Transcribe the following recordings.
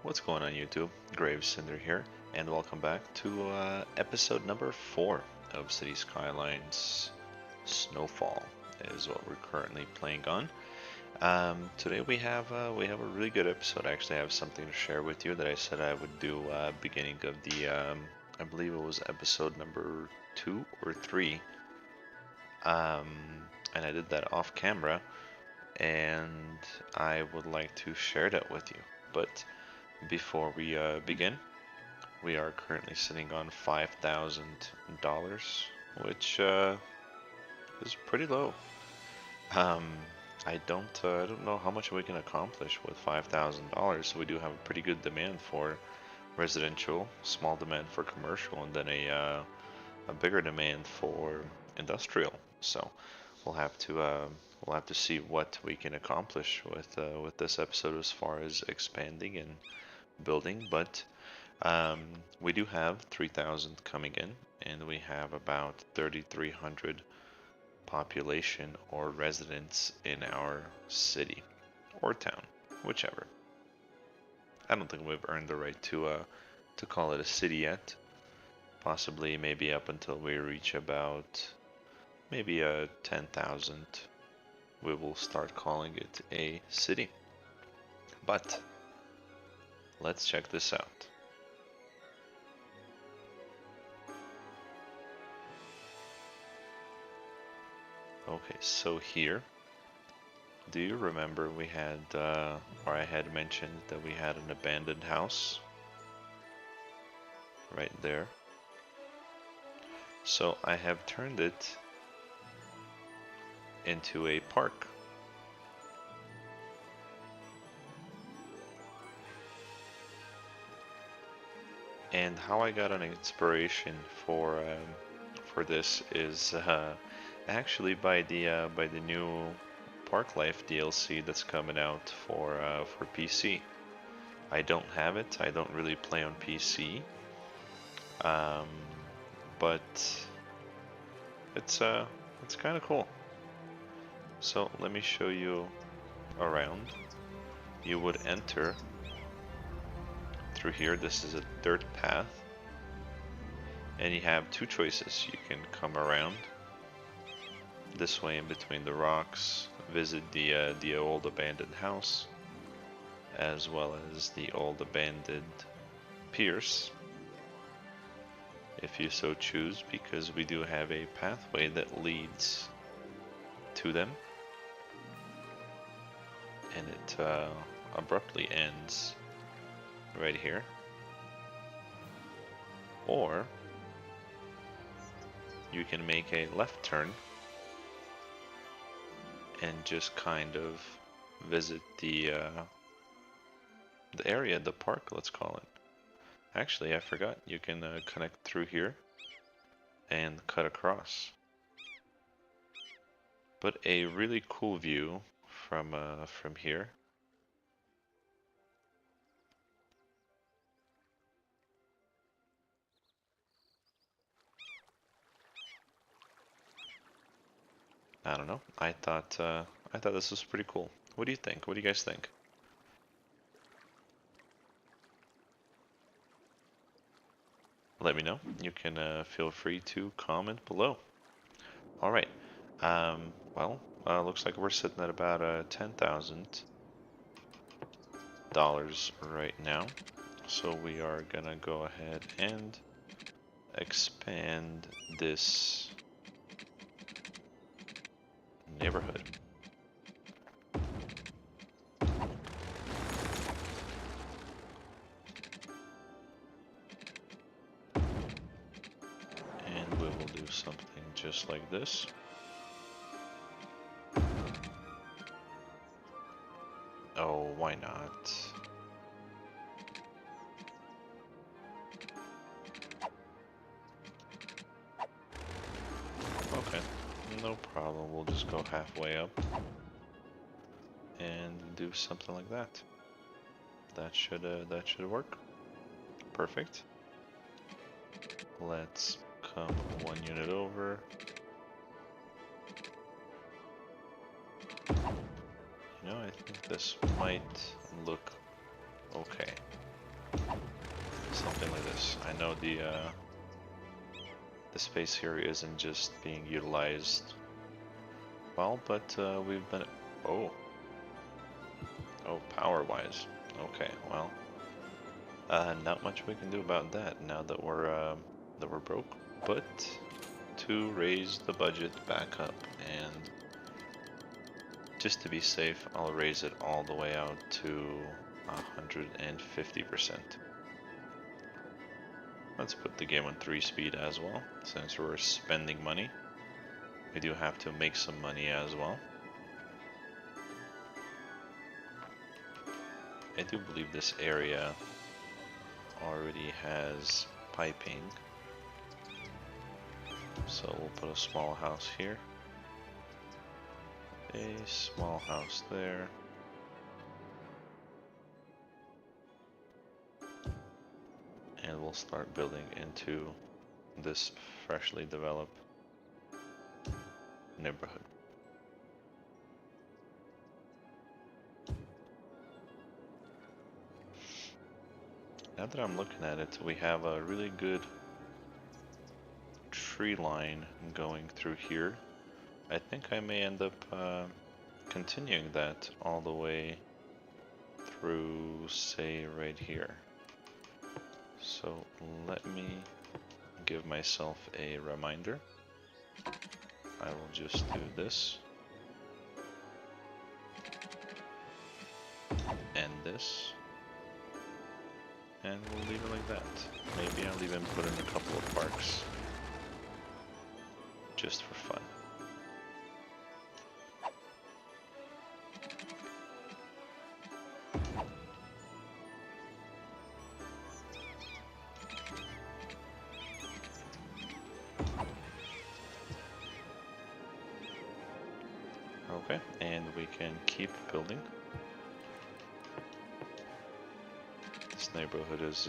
What's going on YouTube? GraveCinder here, and welcome back to episode number 4 of Cities Skylines Snowfall is what we're currently playing on. Today we have a really good episode. Actually, I have something to share with you that I said I would do beginning of the I believe it was episode number 2 or 3, um, and I did that off camera, and I would like to share that with you. But before we begin, we are currently sitting on $5,000, which is pretty low. Um, I don't know how much we can accomplish with $5,000. So we do have a pretty good demand for residential, small demand for commercial, and then a bigger demand for industrial. So we'll have to see what we can accomplish with this episode as far as expanding and building, but we do have 3,000 coming in, and we have about 3,300 population or residents in our city or town, whichever. I don't think we've earned the right to call it a city yet. Possibly, maybe up until we reach about maybe 10,000, we will start calling it a city. But let's check this out. Okay, so here, do you remember we had, or I had mentioned that we had an abandoned house right there? So I have turned it into a park. And how I got an inspiration for this is actually by the new Park Life DLC that's coming out for PC. I don't have it. I don't really play on PC, um, but it's kind of cool. So let me show you around. You would enter through here. This is a dirt path, and you have two choices. You can come around this way in between the rocks, visit the old abandoned house, as well as the old abandoned piers, if you so choose, because we do have a pathway that leads to them, and it abruptly ends right here. Or you can make a left turn and just kind of visit the area, the park, let's call it. Actually, I forgot, you can connect through here and cut across. But a really cool view from here. I don't know. I thought this was pretty cool. What do you think? What do you guys think? Let me know. You can feel free to comment below. All right. Well, looks like we're sitting at about $10,000 right now. So we are gonna go ahead and expand this neighborhood. And we will do something just like this. Oh, why not? Okay, no problem. We'll just go halfway up and do something like that. That should work. Perfect. Let's come one unit over. You know, I think this might look okay. Something like this. I know the space here isn't just being utilized well, but we've been. Oh, power-wise. Okay, well, not much we can do about that now that we're broke. But to raise the budget back up, and just to be safe, I'll raise it all the way out to 150%. Let's put the game on 3 speed as well, since we're spending money. We do have to make some money as well. I do believe this area already has piping. So we'll put a small house here. A small house there. And we'll start building into this freshly developed neighborhood. Now that I'm looking at it, we have a really good tree line going through here. I think I may end up continuing that all the way through, say, right here. So let me give myself a reminder. I will just do this. And this. And we'll leave it like that. Maybe I'll even put in a couple of parks. Just for fun. Okay, and we can keep building. This neighborhood is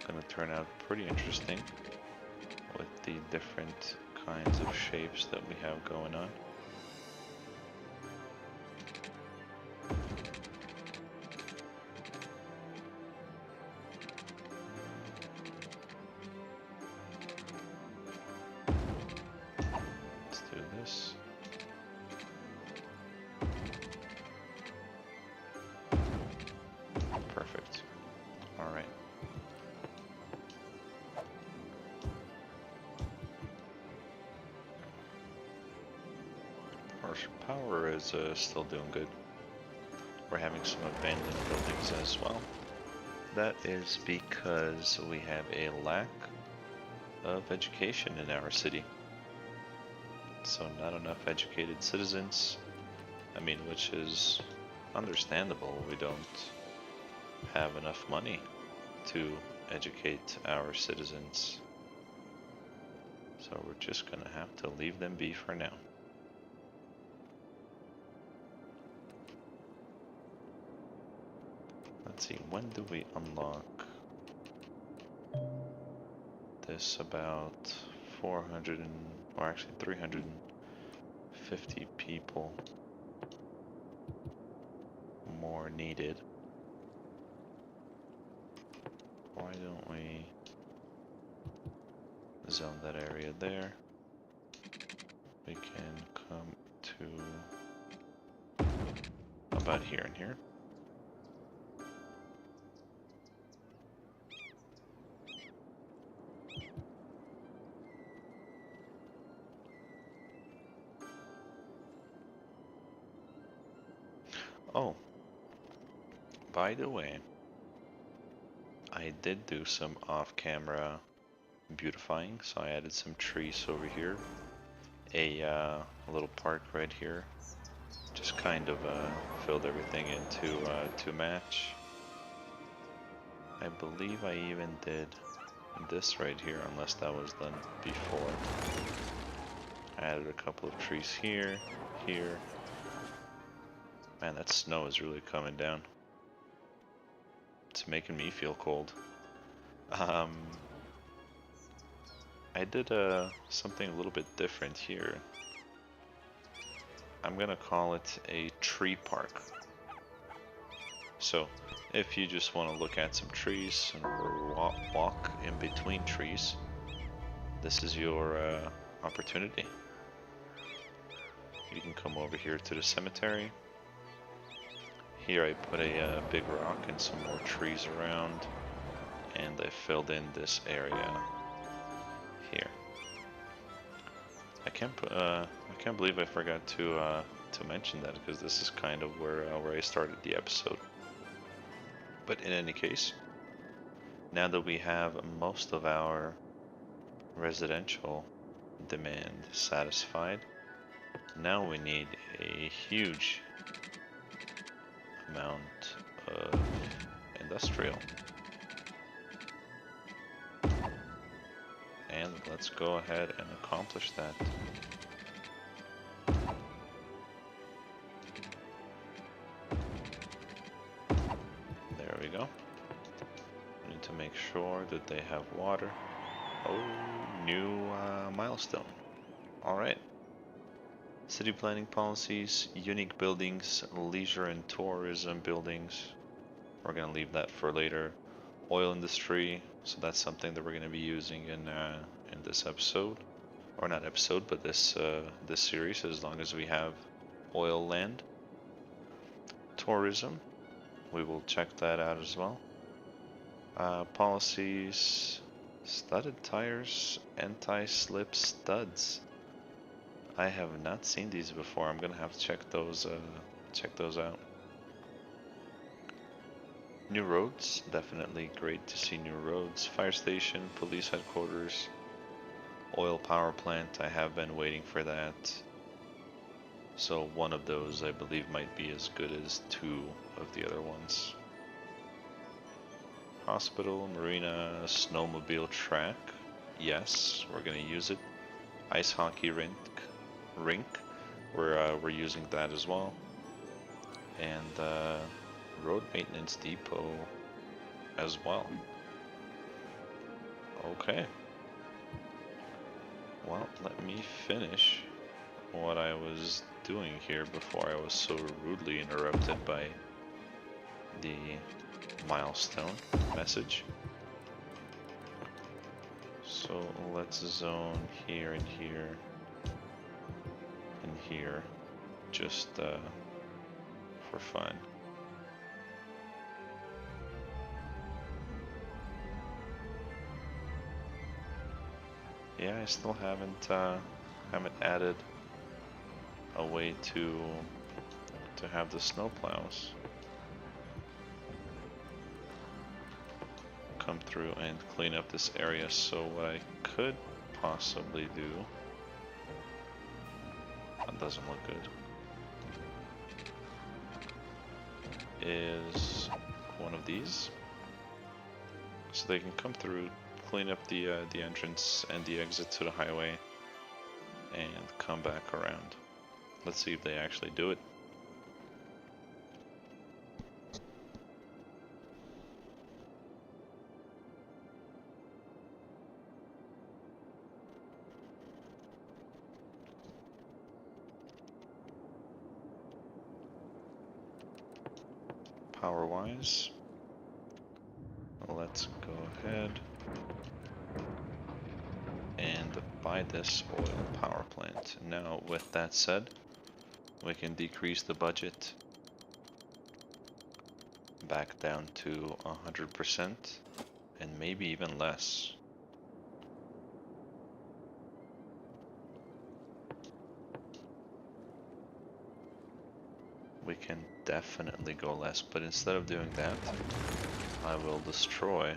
going to turn out pretty interesting with the different kinds of shapes that we have going on. Let's do this. Perfect. All right. Our power is still doing good. We're having some abandoned buildings as well. That is because we have a lack of education in our city. So not enough educated citizens. I mean, which is understandable. We don't have enough money to educate our citizens. So we're just gonna have to leave them be for now. Let's see, when do we unlock this? About 400 or actually 350 people more needed. Why don't we zone that area there? We can come to about here and here. Oh, by the way, I did do some off-camera beautifying, so I added some trees over here, a little park right here, just kind of filled everything in to match. I believe I even did this right here, unless that was done before. I added a couple of trees here, here. Man, that snow is really coming down. It's making me feel cold. I did something a little bit different here. I'm gonna call it a tree park. So if you just want to look at some trees or walk in between trees, this is your opportunity. You can come over here to the cemetery. Here I put a big rock and some more trees around, and I filled in this area here. I can't believe I forgot to mention that, because this is kind of where I started the episode. But in any case, now that we have most of our residential demand satisfied, now we need a huge amount of industrial. And let's go ahead and accomplish that. There we go. We need to make sure that they have water. Oh, new milestone. Alright. City planning policies, unique buildings, leisure and tourism buildings. We're gonna leave that for later. Oil industry, so that's something that we're gonna be using in this episode, or not episode, but this series, as long as we have oil land. Tourism, we will check that out as well. Policies, studded tires, anti-slip studs. I have not seen these before. I'm gonna have to check those out. New roads, definitely great to see new roads. Fire station, police headquarters, oil power plant. I have been waiting for that. So one of those I believe might be as good as two of the other ones. Hospital, marina, snowmobile track. Yes, we're gonna use it. Ice hockey rink. We're using that as well. And road maintenance depot as well. Okay. Well, let me finish what I was doing here before I was so rudely interrupted by the milestone message. So let's zone here and here and here, just for fun. Yeah, I still haven't added a way to have the snowplows come through and clean up this area. So what I could possibly do, that doesn't look good, is one of these, so they can come through, clean up the entrance and the exit to the highway, and come back around. Let's see if they actually do it. Power-wise, let's go ahead and buy this oil power plant. Now, with that said, we can decrease the budget back down to 100% and maybe even less. We can definitely go less, but instead of doing that, I will destroy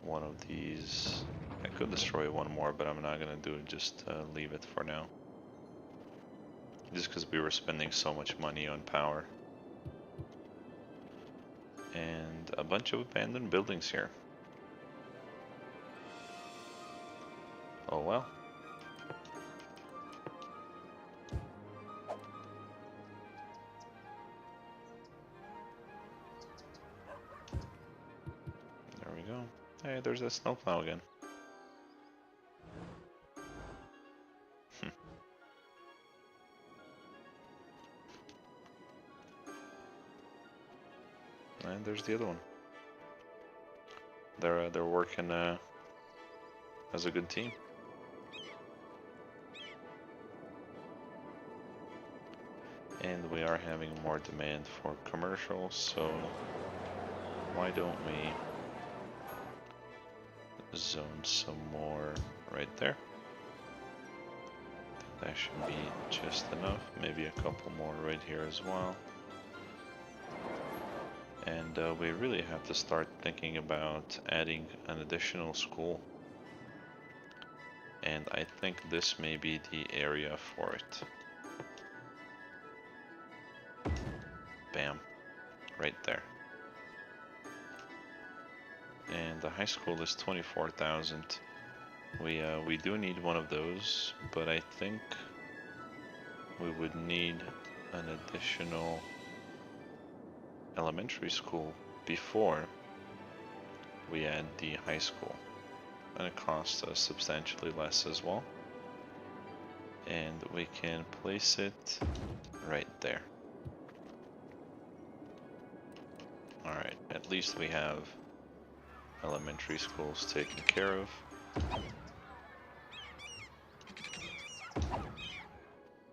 one of these. I could destroy one more, but I'm not gonna do it, just leave it for now. Just because we were spending so much money on power. And a bunch of abandoned buildings here. Oh well. There we go. Hey, there's that snowplow again. and there's the other one. They're working as a good team. And we are having more demand for commercial, so why don't we zone some more right there? That should be just enough. Maybe a couple more right here as well. And we really have to start thinking about adding an additional school. And I think this may be the area for it. Bam, right there. And the high school is 24,000. We do need one of those, but I think we would need an additional elementary school before we add the high school. And it costs us substantially less as well. And we can place it right there. Alright, at least we have elementary schools taken care of.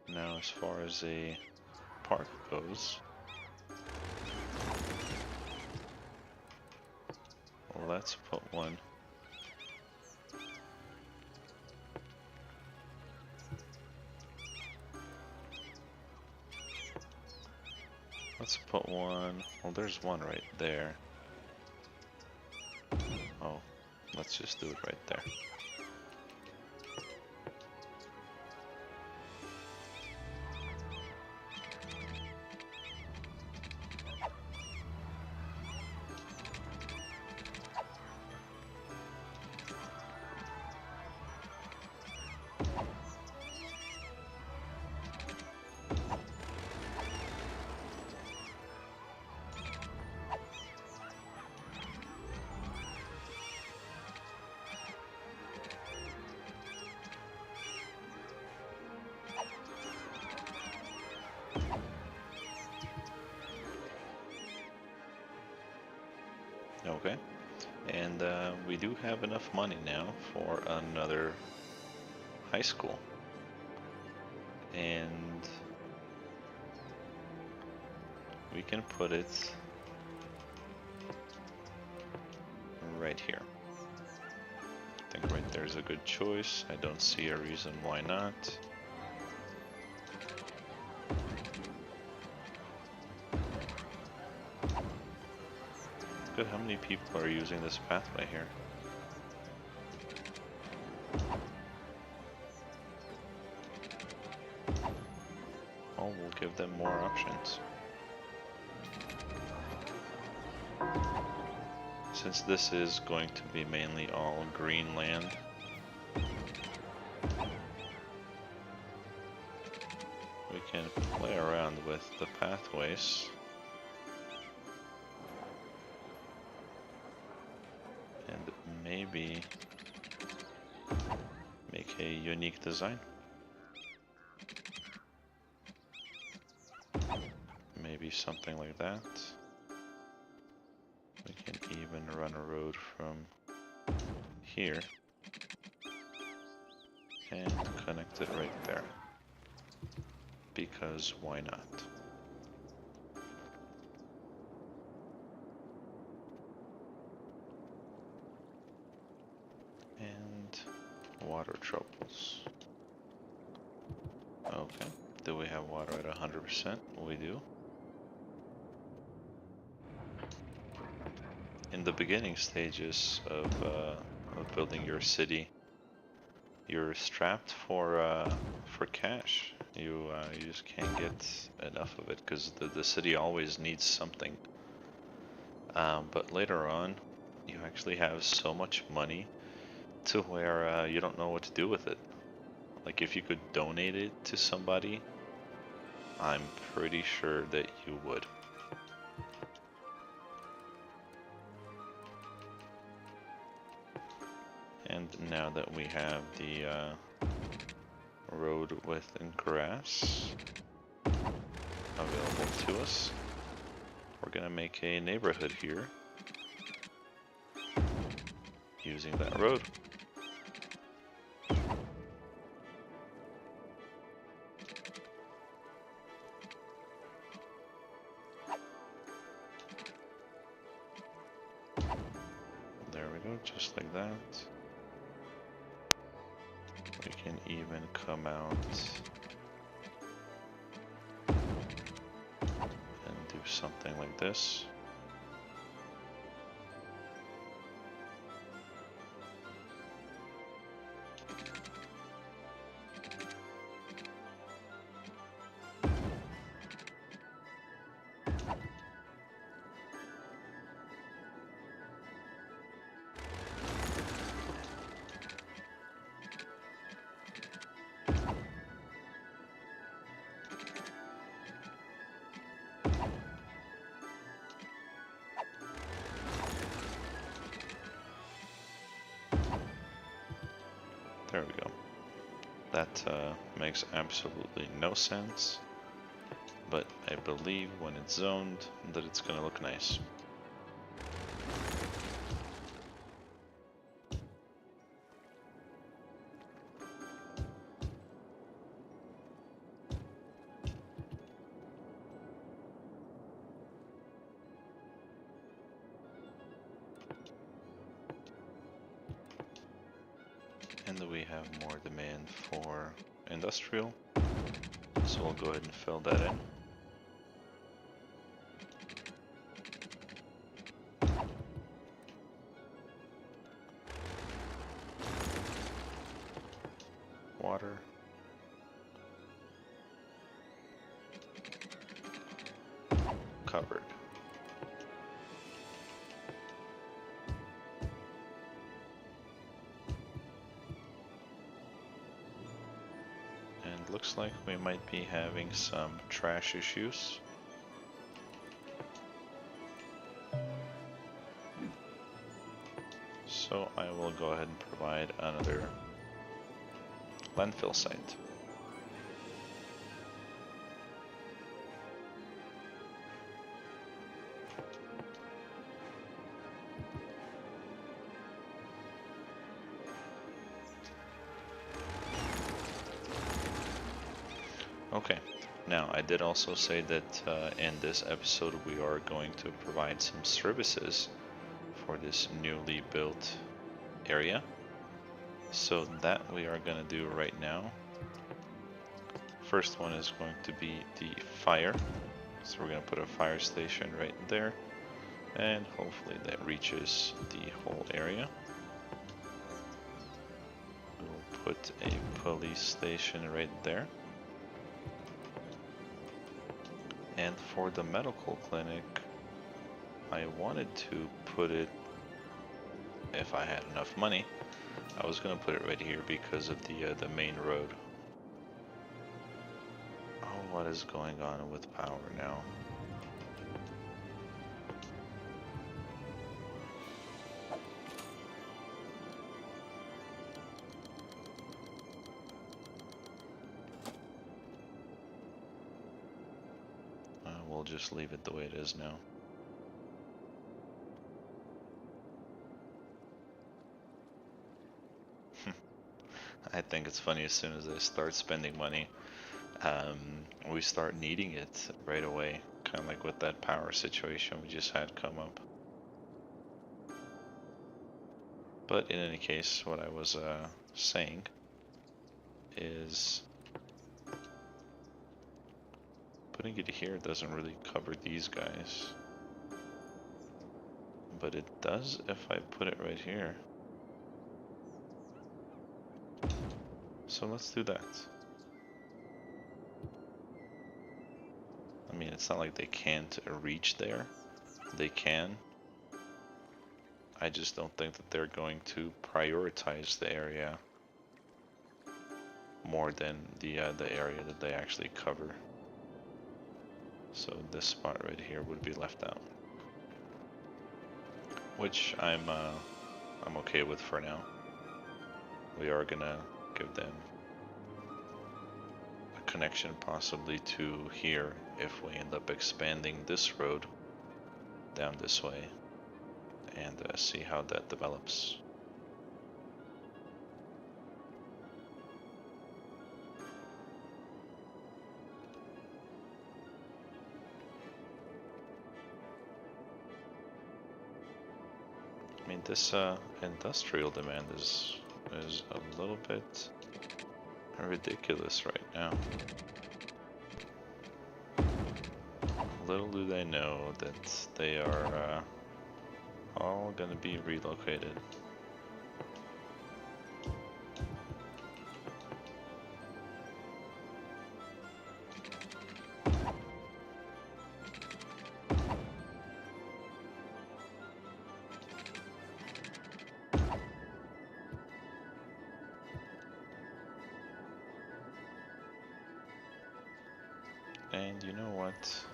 Now as far as a park goes, let's put one well, there's one right there. Oh, let's just do it right there. Okay, and we do have enough money now for another high school, and we can put it right here. I think right there's a good choice. I don't see a reason why not. Good, how many people are using this pathway here? Oh, we'll give them more options. Since this is going to be mainly all green land, we can play around with the pathways. Maybe make a unique design. Maybe something like that. We can even run a road from here and connect it right there. Because why not? Water troubles. Okay, do we have water at 100%? We do. In the beginning stages of building your city, you're strapped for cash. You just can't get enough of it because the city always needs something. But later on, you actually have so much money to where you don't know what to do with it. Like if you could donate it to somebody, I'm pretty sure that you would. And now that we have the road with grass available to us, we're gonna make a neighborhood here using that road. There we go, just like that. We can even come out and do something like this. There we go. That makes absolutely no sense, but I believe when it's zoned that it's gonna look nice. And then we have more demand for industrial, so we'll go ahead and fill that in. Water. Covered. And looks like we might be having some trash issues. So I will go ahead and provide another landfill site. Okay, now I did also say that in this episode we are going to provide some services for this newly built area. So that we are going to do right now. First one is going to be the fire. So we're going to put a fire station right there, and hopefully that reaches the whole area. We'll put a police station right there. And for the medical clinic, I wanted to put it, if I had enough money, I was going to put it right here because of the main road. Oh, what is going on with power now? We'll just leave it the way it is now. I think it's funny, as soon as I start spending money, we start needing it right away, kind of like with that power situation we just had come up. But in any case, what I was saying is putting it here doesn't really cover these guys, but it does if I put it right here. So let's do that. I mean, it's not like they can't reach there. They can. I just don't think that they're going to prioritize the area more than the area that they actually cover. So this spot right here would be left out, which I'm okay with for now. We are gonna give them a connection possibly to here if we end up expanding this road. down this way and see how that develops. I mean, this industrial demand is a little bit ridiculous right now. Little do they know that they are all gonna be relocated. And you know what?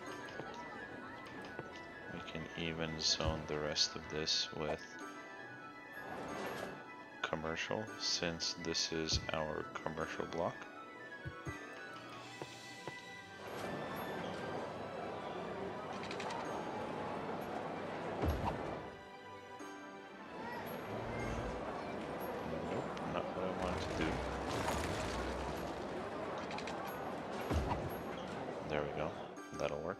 We can even zone the rest of this with commercial, since this is our commercial block. Nope, not what I wanted to do. There we go, that'll work.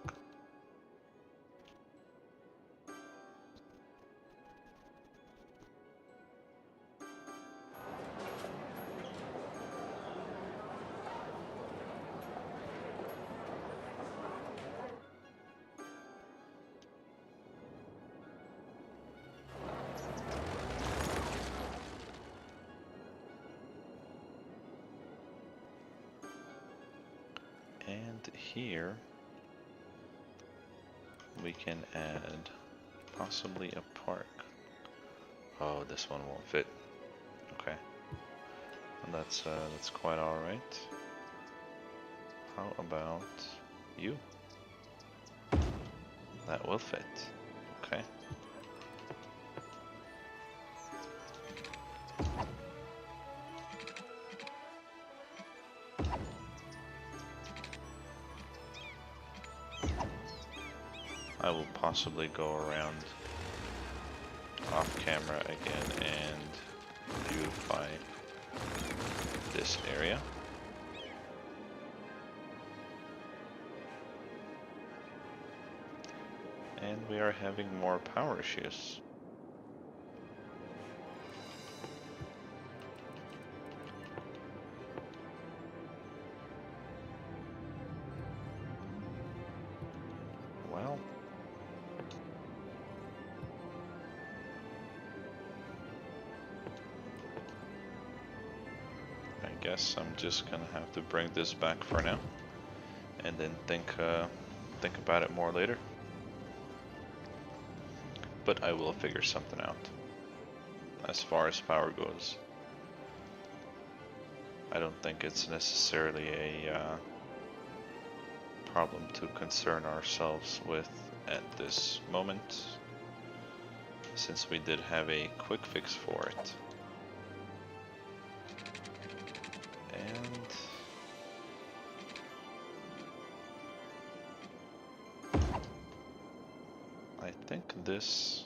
And here we can add possibly a park. Oh, this one won't fit. Okay, and that's quite all right. How about you? That will fit. Okay. I will possibly go around off camera again and beautify this area. And we are having more power issues. Well, I guess I'm just gonna have to bring this back for now, and then think about it more later. But I will figure something out as far as power goes. I don't think it's necessarily a problem to concern ourselves with at this moment, since we did have a quick fix for it. And I think this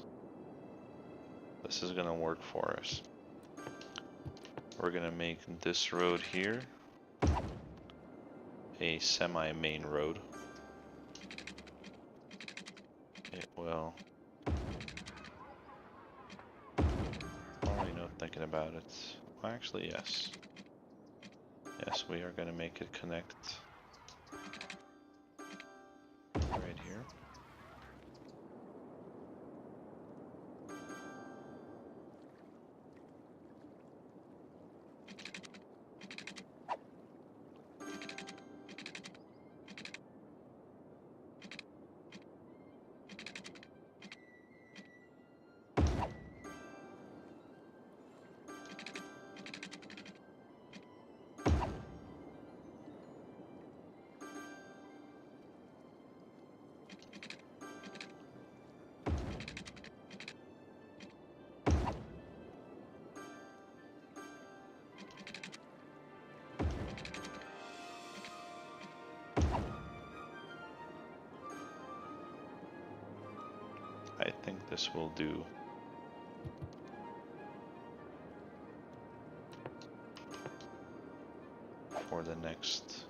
is gonna work for us. We're gonna make this road here a semi-main road. It will. Oh, you know, thinking about it. Well, actually, yes. Yes, we are gonna make it connect right here. I think this will do. For the next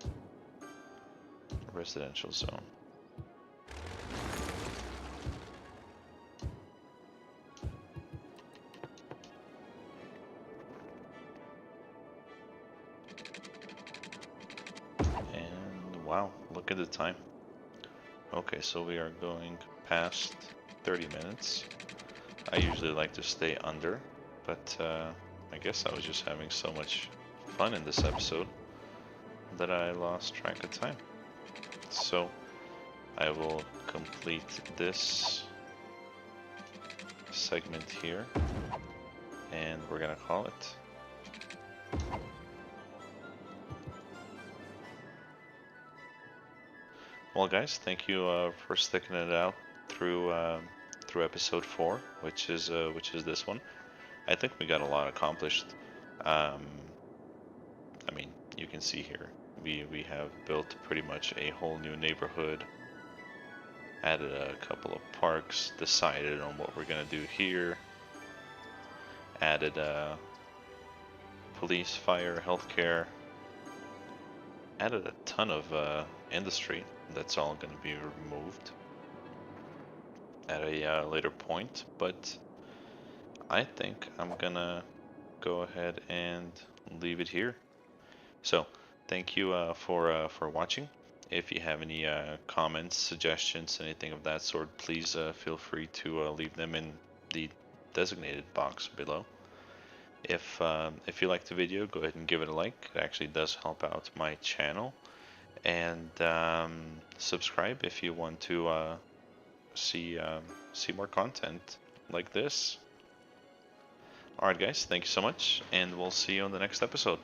residential zone. And wow, look at the time. Okay, so we are going past 30 minutes. I usually like to stay under, but I guess I was just having so much fun in this episode that I lost track of time. So I will complete this segment here, and we're gonna call it. Well, guys, thank you for sticking it out through through episode 4, which is this one. I think we got a lot accomplished. I mean, you can see here. We have built pretty much a whole new neighborhood, added a couple of parks, decided on what we're gonna do here, added police, fire, healthcare, added a ton of industry. That's all gonna be removed at a later point, but I think I'm gonna go ahead and leave it here. So thank you for watching. If you have any comments, suggestions, anything of that sort, please feel free to leave them in the designated box below. If you liked the video, go ahead and give it a like. It actually does help out my channel. And subscribe if you want to see more content like this. Alright guys, thank you so much, and we'll see you on the next episode.